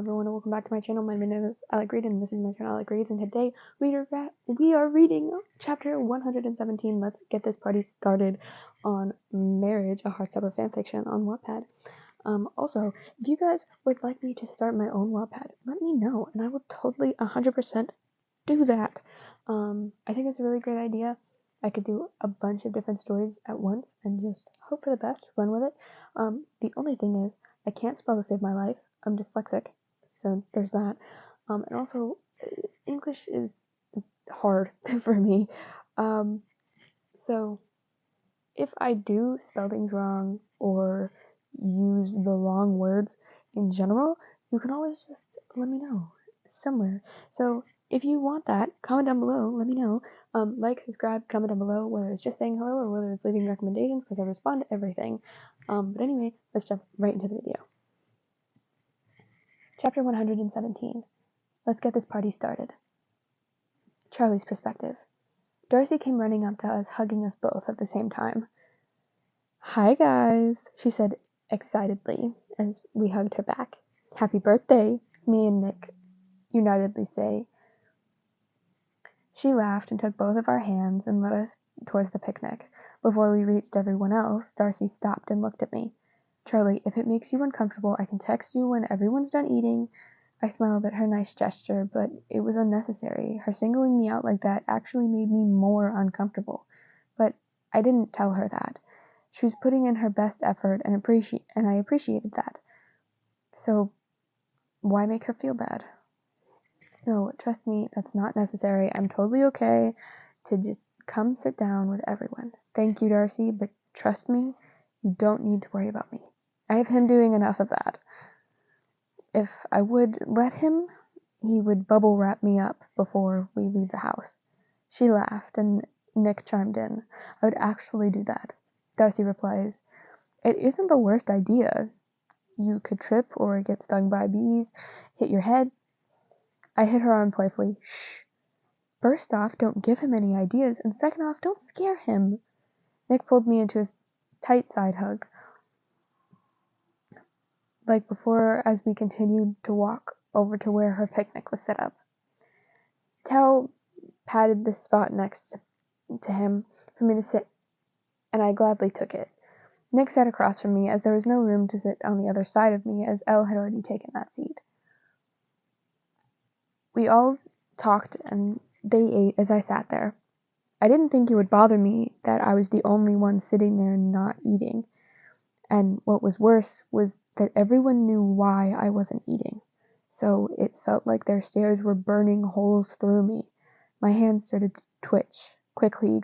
everyone, and welcome back to my channel. My name is Alec Reed, and this is my channel, Alec Reads, and today we are reading chapter 117, Let's Get This Party Started, on Marriage, a Heartstopper fanfiction on Wattpad. Also, if you guys would like me to start my own Wattpad, let me know, and I will totally 100% do that. I think it's a really great idea. I could do a bunch of different stories at once and just hope for the best, run with it. The only thing is, I can't spell to save my life. I'm dyslexic, so there's that. And also, English is hard for me. So if I do spell things wrong or use the wrong words in general, you can always just let me know somewhere. So if you want that, comment down below, let me know. Like, subscribe, comment down below, whether it's just saying hello or whether it's leaving recommendations, because I respond to everything. But anyway, let's jump right into the video. Chapter 117. Let's get this party started. Charlie's perspective. Darcy came running up to us, hugging us both at the same time. "Hi guys," she said excitedly as we hugged her back. "Happy birthday," me and Nick unitedly say. She laughed and took both of our hands and led us towards the picnic. Before we reached everyone else, Darcy stopped and looked at me. "Charlie, if it makes you uncomfortable, I can text you when everyone's done eating." I smiled at her nice gesture, but it was unnecessary. Her singling me out like that actually made me more uncomfortable. But I didn't tell her that. She was putting in her best effort, and I appreciated that. So why make her feel bad? No, trust me, that's not necessary. I'm totally okay to just come sit down with everyone. Thank you, Darcy, but trust me, you don't need to worry about me. I have him doing enough of that. If I would let him, he would bubble wrap me up before we leave the house. She laughed, and Nick chimed in. I would actually do that. Darcy replies, "It isn't the worst idea. You could trip or get stung by bees, hit your head." I hit her arm playfully. "Shh. First off, don't give him any ideas, and second off, don't scare him." Nick pulled me into his tight side hug, like before, as we continued to walk over to where her picnic was set up. Tao patted the spot next to him for me to sit, and I gladly took it. Nick sat across from me, as there was no room to sit on the other side of me, as Elle had already taken that seat. We all talked, and they ate as I sat there. I didn't think it would bother me that I was the only one sitting there not eating. And what was worse was that everyone knew why I wasn't eating. So it felt like their stares were burning holes through me. My hands started to twitch. Quickly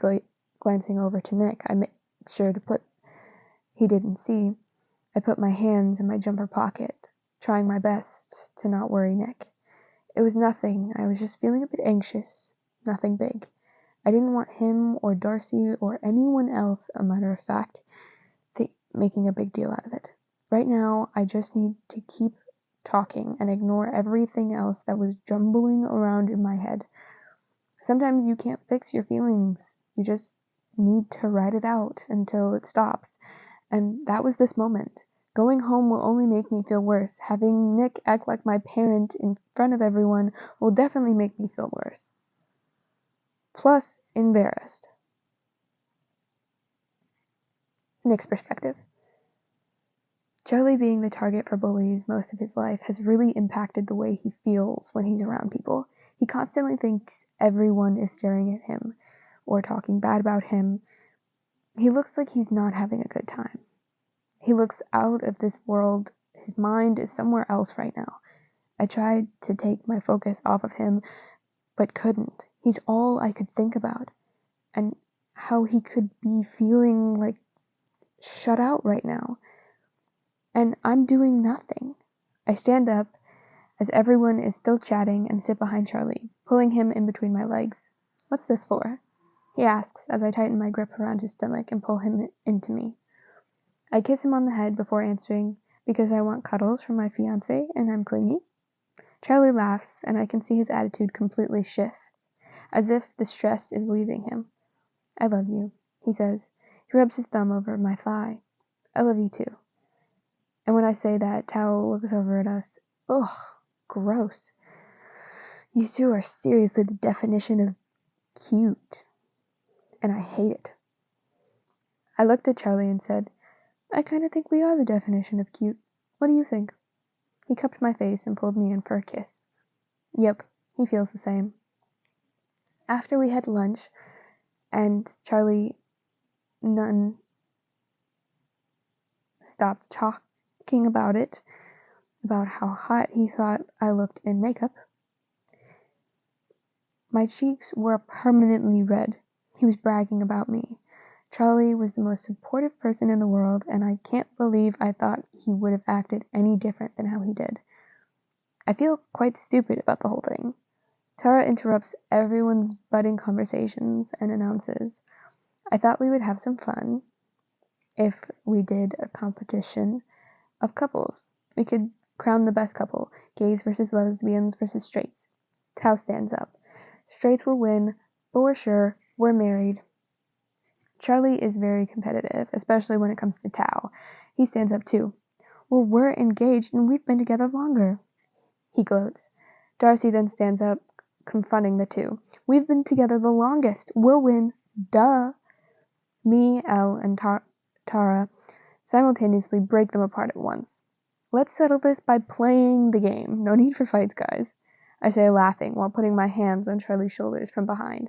glancing over to Nick, I made sure he didn't see. I put my hands in my jumper pocket, trying my best to not worry Nick. It was nothing. I was just feeling a bit anxious. Nothing big. I didn't want him or Darcy or anyone else, a matter of fact, making a big deal out of it. Right now, I just need to keep talking and ignore everything else that was jumbling around in my head. Sometimes you can't fix your feelings. You just need to ride it out until it stops. And that was this moment. Going home will only make me feel worse. Having Nick act like my parent in front of everyone will definitely make me feel worse. Plus, embarrassed. Nick's perspective. Charlie, being the target for bullies most of his life, has really impacted the way he feels when he's around people. He constantly thinks everyone is staring at him or talking bad about him. He looks like he's not having a good time. He looks out of this world. His mind is somewhere else right now. I tried to take my focus off of him, but couldn't. He's all I could think about. And how he could be feeling like shut out right now. And I'm doing nothing. I stand up as everyone is still chatting and sit behind Charlie, pulling him in between my legs. "What's this for?" he asks as I tighten my grip around his stomach and pull him into me. I kiss him on the head before answering, "Because I want cuddles from my fiancé and I'm clingy." Charlie laughs, and I can see his attitude completely shift, as if the stress is leaving him. "I love you," he says. He rubs his thumb over my thigh. "I love you too." And when I say that, Tao looks over at us. Ugh, gross. You two are seriously the definition of cute, and I hate it. I looked at Charlie and said, I kind of think we are the definition of cute. What do you think? He cupped my face and pulled me in for a kiss. Yep, he feels the same. After we had lunch, and Charlie none stopped talking about it, about how hot he thought I looked in makeup, my cheeks were permanently red. He was bragging about me. Charlie was the most supportive person in the world, and I can't believe I thought he would have acted any different than how he did. I feel quite stupid about the whole thing. Tara interrupts everyone's budding conversations and announces, I thought we would have some fun if we did a competition of couples. We could crown the best couple, gays versus lesbians versus straights. Tao stands up. Straights will win, but we're sure we're married. Charlie is very competitive, especially when it comes to Tao. He stands up too. Well, we're engaged and we've been together longer. He gloats. Darcy then stands up, confronting the two. We've been together the longest. We'll win. Duh. Me, Elle, and Tara simultaneously break them apart at once. Let's settle this by playing the game. No need for fights, guys. I say, laughing, while putting my hands on Charlie's shoulders from behind.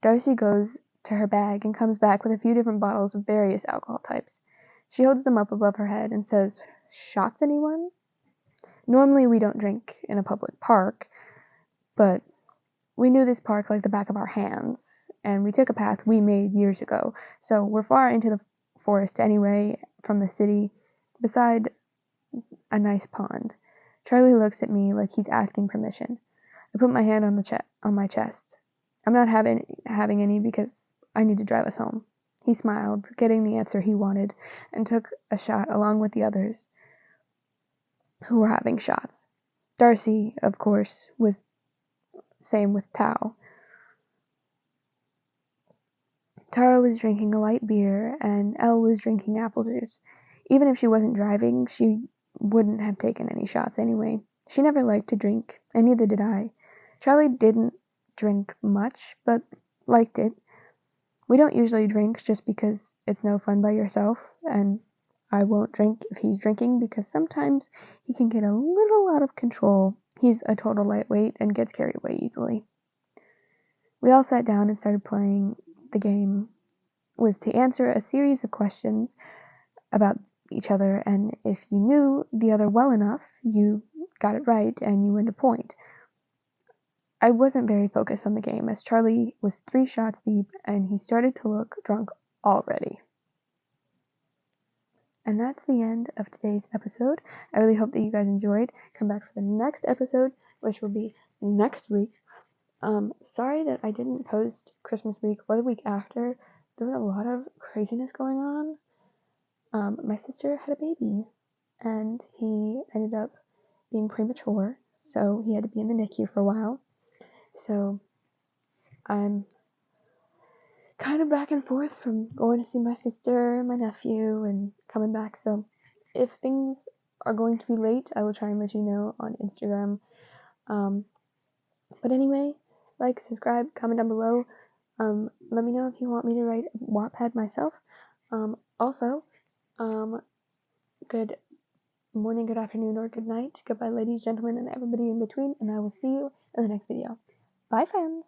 Darcy goes to her bag and comes back with a few different bottles of various alcohol types. She holds them up above her head and says, Shots, anyone? Normally we don't drink in a public park, but we knew this park like the back of our hands, and we took a path we made years ago, so we're far into the forest anyway from the city, beside a nice pond. Charlie looks at me like he's asking permission. I put my hand on my chest. I'm not having any because I need to drive us home. He smiled, getting the answer he wanted, and took a shot along with the others who were having shots. Darcy, of course, was same with Tao. Tara was drinking a light beer, and Elle was drinking apple juice. Even if she wasn't driving, she wouldn't have taken any shots anyway. She never liked to drink, and neither did I. Charlie didn't drink much, but liked it. We don't usually drink just because it's no fun by yourself, and I won't drink if he's drinking because sometimes he can get a little out of control. He's a total lightweight and gets carried away easily. We all sat down and started playing. The game was to answer a series of questions about each other, and if you knew the other well enough, you got it right and you earned a point. I wasn't very focused on the game as Charlie was 3 shots deep and he started to look drunk already. And that's the end of today's episode. I really hope that you guys enjoyed. Come back for the next episode, which will be next week. Sorry that I didn't post Christmas week or the week after. There was a lot of craziness going on. My sister had a baby, and he ended up being premature, so he had to be in the NICU for a while. So I'm kind of back and forth from going to see my sister, my nephew, and coming back. So if things are going to be late, I will try and let you know on Instagram. But anyway, like, subscribe, comment down below. Let me know if you want me to write Wattpad myself. Also, good morning, good afternoon, or good night. Goodbye, ladies, gentlemen, and everybody in between. And I will see you in the next video. Bye, friends.